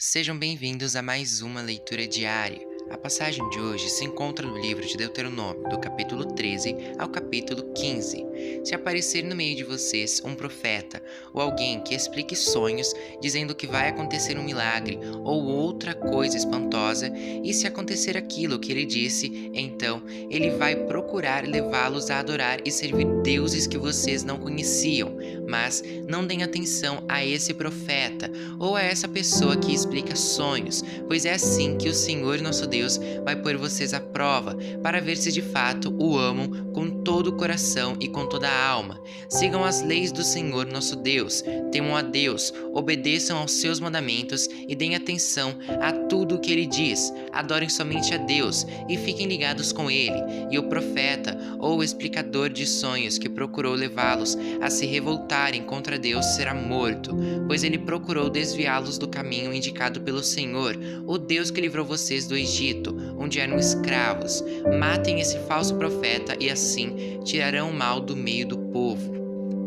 Sejam bem-vindos a mais uma leitura diária. A passagem de hoje se encontra no livro de Deuteronômio, do capítulo 13 ao capítulo 15. Se aparecer no meio de vocês um profeta ou alguém que explique sonhos, dizendo que vai acontecer um milagre ou outra coisa espantosa, e se acontecer aquilo que ele disse, então ele vai procurar levá-los a adorar e servir deuses que vocês não conheciam. Mas não deem atenção a esse profeta ou a essa pessoa que explica sonhos, pois é assim que o Senhor nosso Deus vai pôr vocês à prova, para ver se de fato o amam com todo o coração e com toda a alma. Sigam as leis do Senhor nosso Deus, temam a Deus, obedeçam aos seus mandamentos e deem atenção a tudo o que ele diz. Adorem somente a Deus e fiquem ligados com ele. E o profeta ou o explicador de sonhos que procurou levá-los a se revoltarem contra Deus será morto, pois ele procurou desviá-los do caminho indicado pelo Senhor, o Deus que livrou vocês do Egito, onde eram escravos. Matem esse falso profeta e assim tirarão o mal do meio do povo.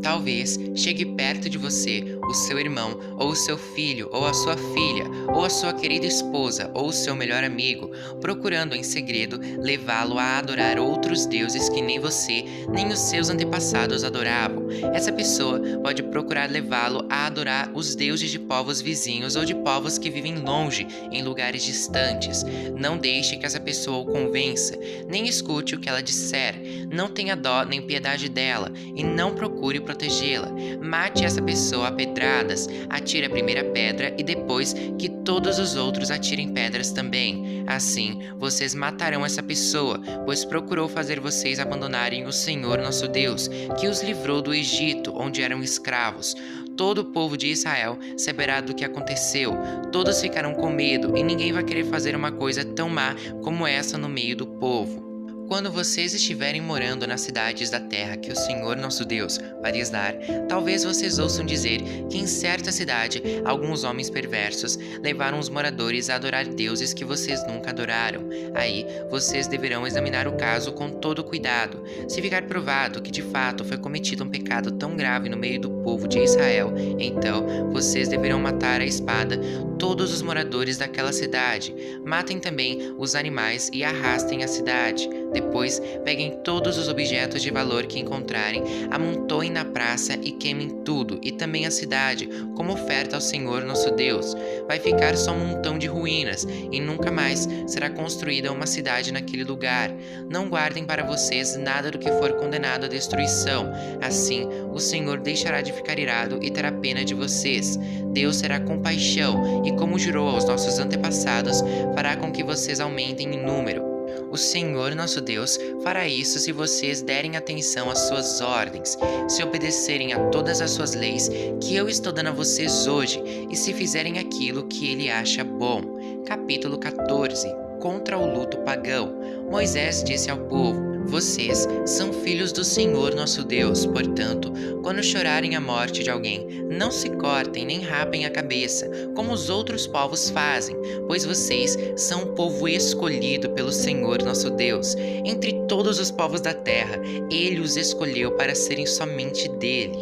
Talvez chegue perto de você o seu irmão, ou o seu filho, ou a sua filha, ou a sua querida esposa, ou o seu melhor amigo, procurando em segredo levá-lo a adorar outros deuses que nem você, nem os seus antepassados adoravam. Essa pessoa pode procurar levá-lo a adorar os deuses de povos vizinhos ou de povos que vivem longe, em lugares distantes. Não deixe que essa pessoa o convença, nem escute o que ela disser. Não tenha dó nem piedade dela, e não procure protegê-la. Mate essa pessoa a pedradas, atire a primeira pedra e depois que todos os outros atirem pedras também. Assim, vocês matarão essa pessoa, pois procurou fazer vocês abandonarem o Senhor nosso Deus, que os livrou do Egito, onde eram escravos. Todo o povo de Israel saberá do que aconteceu. Todos ficarão com medo e ninguém vai querer fazer uma coisa tão má como essa no meio do povo. Quando vocês estiverem morando nas cidades da terra que o Senhor nosso Deus vai lhes dar, talvez vocês ouçam dizer que em certa cidade alguns homens perversos levaram os moradores a adorar deuses que vocês nunca adoraram. Aí vocês deverão examinar o caso com todo cuidado. Se ficar provado que de fato foi cometido um pecado tão grave no meio do povo de Israel, então vocês deverão matar à espada todos os moradores daquela cidade. Matem também os animais e arrastem a cidade. Depois, peguem todos os objetos de valor que encontrarem, amontoem na praça e queimem tudo, e também a cidade, como oferta ao Senhor nosso Deus. Vai ficar só um montão de ruínas, e nunca mais será construída uma cidade naquele lugar. Não guardem para vocês nada do que for condenado à destruição. Assim, o Senhor deixará de ficar irado e terá pena de vocês. Deus terá compaixão, e como jurou aos nossos antepassados, fará com que vocês aumentem em número. O Senhor nosso Deus fará isso se vocês derem atenção às suas ordens, se obedecerem a todas as suas leis que eu estou dando a vocês hoje e se fizerem aquilo que ele acha bom. Capítulo 14. Contra o luto pagão. Moisés disse ao povo: vocês são filhos do Senhor nosso Deus, portanto, quando chorarem a morte de alguém, não se cortem nem rapem a cabeça, como os outros povos fazem, pois vocês são um povo escolhido pelo Senhor nosso Deus. Entre todos os povos da terra, ele os escolheu para serem somente dele.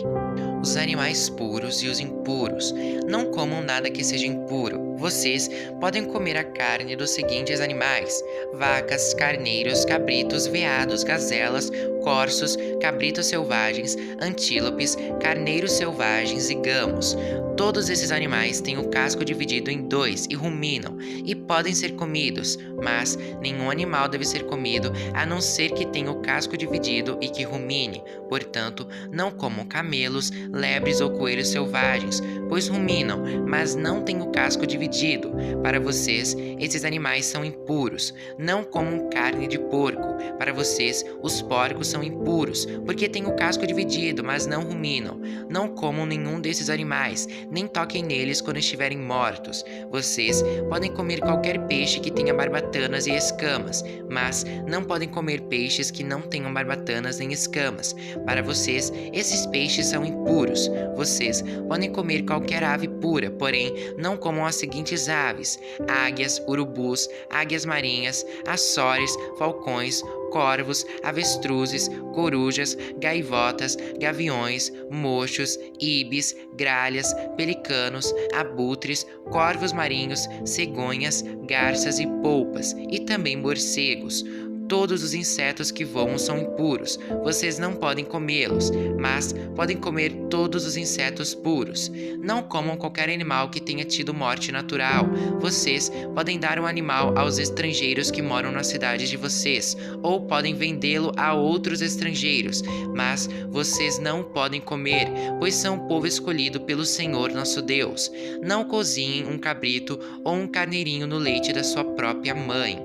Os animais puros e os impuros. Não comam nada que seja impuro. Vocês podem comer a carne dos seguintes animais: vacas, carneiros, cabritos, veados, gazelas, corços, cabritos selvagens, antílopes, carneiros selvagens e gamos. Todos esses animais têm o casco dividido em dois e ruminam, e podem ser comidos, mas nenhum animal deve ser comido a não ser que tenha o casco dividido e que rumine. Portanto, não comam camelos, lebres ou coelhos selvagens, pois ruminam, mas não têm o casco dividido. Para vocês, esses animais são impuros. Não comam carne de porco. Para vocês, os porcos são impuros, porque têm o casco dividido, mas não ruminam. Não comam nenhum desses animais, nem toquem neles quando estiverem mortos. Vocês podem comer qualquer peixe que tenha barbatanas e escamas, mas não podem comer peixes que não tenham barbatanas nem escamas. Para vocês, esses peixes são impuros. Vocês podem comer qualquer ave pura, porém não comam as seguintes aves: águias, urubus, águias marinhas, açores, falcões, corvos, avestruzes, corujas, gaivotas, gaviões, mochos, ibis, gralhas, pelicanos, abutres, corvos marinhos, cegonhas, garças e polpas, e também morcegos. Todos os insetos que voam são impuros. Vocês não podem comê-los, mas podem comer todos os insetos puros. Não comam qualquer animal que tenha tido morte natural. Vocês podem dar um animal aos estrangeiros que moram na cidade de vocês, ou podem vendê-lo a outros estrangeiros, mas vocês não podem comer, pois são o povo escolhido pelo Senhor nosso Deus. Não cozinhem um cabrito ou um carneirinho no leite da sua própria mãe.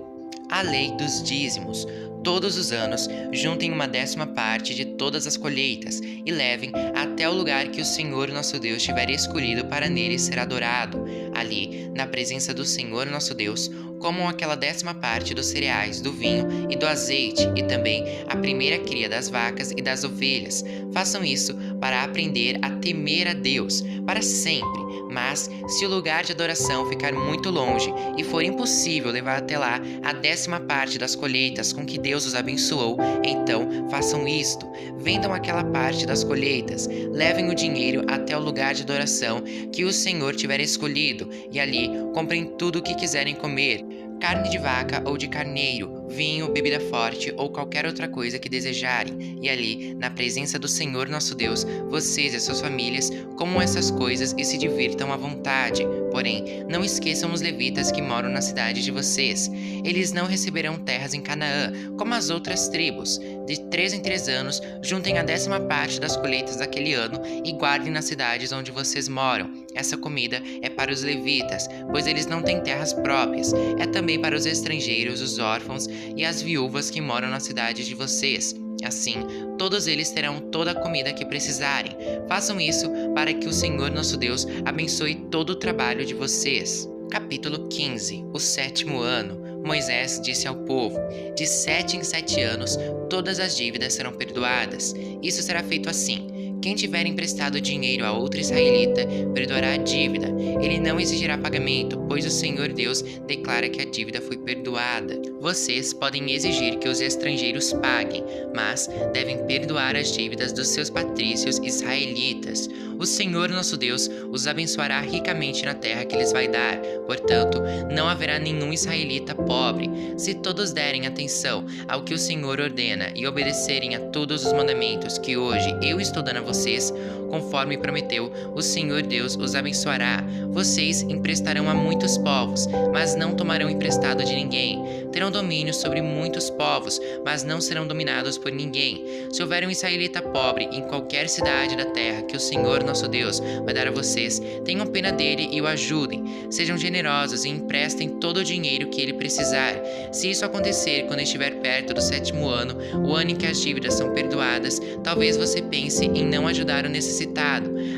A lei dos dízimos. Todos os anos, juntem 1/10 de todas as colheitas e levem até o lugar que o Senhor nosso Deus tiver escolhido para nele ser adorado. Ali, na presença do Senhor nosso Deus, comam aquela 10ª dos cereais, do vinho e do azeite, e também a primeira cria das vacas e das ovelhas. Façam isso para aprender a temer a Deus para sempre. Mas, se o lugar de adoração ficar muito longe e for impossível levar até lá a 10ª das colheitas com que Deus os abençoou, então façam isto: vendam aquela parte das colheitas, levem o dinheiro até o lugar de adoração que o Senhor tiver escolhido, e ali comprem tudo o que quiserem comer. Carne de vaca ou de carneiro, vinho, bebida forte ou qualquer outra coisa que desejarem, e ali, na presença do Senhor nosso Deus, vocês e suas famílias comam essas coisas e se divirtam à vontade. Porém, não esqueçam os levitas que moram na cidade de vocês. Eles não receberão terras em Canaã, como as outras tribos. De 3 em 3 anos, juntem a 10ª das colheitas daquele ano e guardem nas cidades onde vocês moram. Essa comida é para os levitas, pois eles não têm terras próprias. É também para os estrangeiros, os órfãos e as viúvas que moram na cidade de vocês. Assim, todos eles terão toda a comida que precisarem. Façam isso para que o Senhor nosso Deus abençoe todo o trabalho de vocês. Capítulo 15. O 7º ano. Moisés disse ao povo: de 7 em 7 anos, todas as dívidas serão perdoadas. Isso será feito assim: quem tiver emprestado dinheiro a outro israelita, perdoará a dívida. Ele não exigirá pagamento, pois o Senhor Deus declara que a dívida foi perdoada. Vocês podem exigir que os estrangeiros paguem, mas devem perdoar as dívidas dos seus patrícios israelitas. O Senhor nosso Deus os abençoará ricamente na terra que lhes vai dar. Portanto, não haverá nenhum israelita pobre. Se todos derem atenção ao que o Senhor ordena e obedecerem a todos os mandamentos que hoje eu estou dando a vocês, conforme prometeu, o Senhor Deus os abençoará. Vocês emprestarão a muitos povos, mas não tomarão emprestado de ninguém. Terão domínio sobre muitos povos, mas não serão dominados por ninguém. Se houver um israelita pobre em qualquer cidade da terra que o Senhor nosso Deus vai dar a vocês, tenham pena dele e o ajudem. Sejam generosos e emprestem todo o dinheiro que ele precisar. Se isso acontecer quando estiver perto do 7º ano, o ano em que as dívidas são perdoadas, talvez você pense em não ajudar o necessitado.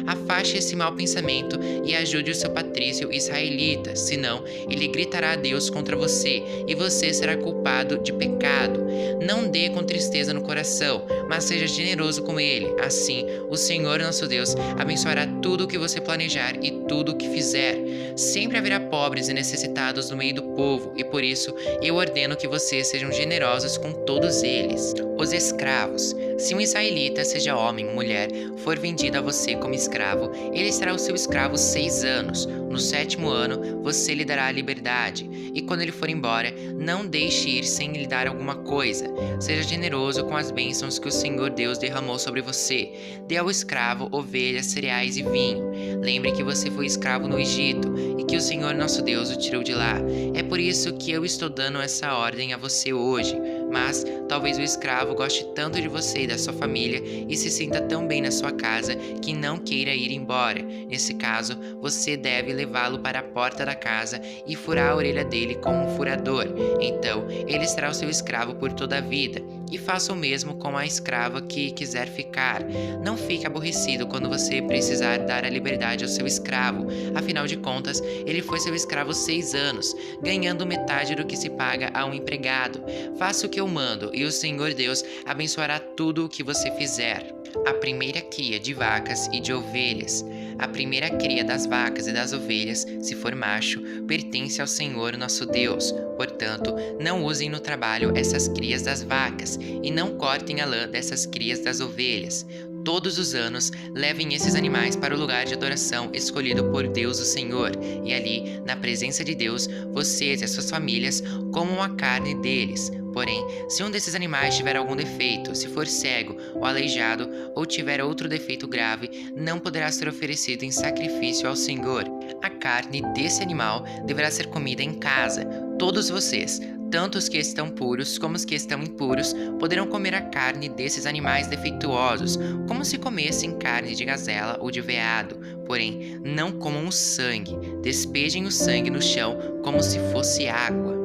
Afaste esse mau pensamento e ajude o seu patrício israelita, senão ele gritará a Deus contra você e você será culpado de pecado. Não dê com tristeza no coração, mas seja generoso com ele. Assim, o Senhor nosso Deus abençoará tudo o que você planejar e tudo o que fizer. Sempre haverá pobres e necessitados no meio do povo, e por isso eu ordeno que vocês sejam generosos com todos eles. Os escravos. Se um israelita, seja homem ou mulher, for vendido a você como escravo, ele será o seu escravo 6 anos. No 7º ano, você lhe dará a liberdade, e quando ele for embora, não deixe ir sem lhe dar alguma coisa. Seja generoso com as bênçãos que o Senhor Deus derramou sobre você. Dê ao escravo ovelhas, cereais e vinho. Lembre que você foi escravo no Egito e que o Senhor nosso Deus o tirou de lá. É por isso que eu estou dando essa ordem a você hoje. Mas talvez o escravo goste tanto de você e da sua família e se sinta tão bem na sua casa que não queira ir embora. Nesse caso, você deve levá-lo para a porta da casa e furar a orelha dele com um furador. Então, ele será o seu escravo por toda a vida. E faça o mesmo com a escrava que quiser ficar. Não fique aborrecido quando você precisar dar a liberdade ao seu escravo. Afinal de contas, ele foi seu escravo 6 anos, ganhando metade do que se paga a um empregado. Faça o que eu mando, e o Senhor Deus abençoará tudo o que você fizer. A primeira cria de vacas e de ovelhas. A primeira cria das vacas e das ovelhas, se for macho, pertence ao Senhor nosso Deus. Portanto, não usem no trabalho essas crias das vacas, e não cortem a lã dessas crias das ovelhas. Todos os anos, levem esses animais para o lugar de adoração escolhido por Deus o Senhor, e ali, na presença de Deus, vocês e as suas famílias comam a carne deles. Porém, se um desses animais tiver algum defeito, se for cego ou aleijado, ou tiver outro defeito grave, não poderá ser oferecido em sacrifício ao Senhor. A carne desse animal deverá ser comida em casa. Todos vocês, tanto os que estão puros como os que estão impuros, poderão comer a carne desses animais defeituosos, como se comessem carne de gazela ou de veado. Porém, não comam o sangue. Despejem o sangue no chão como se fosse água.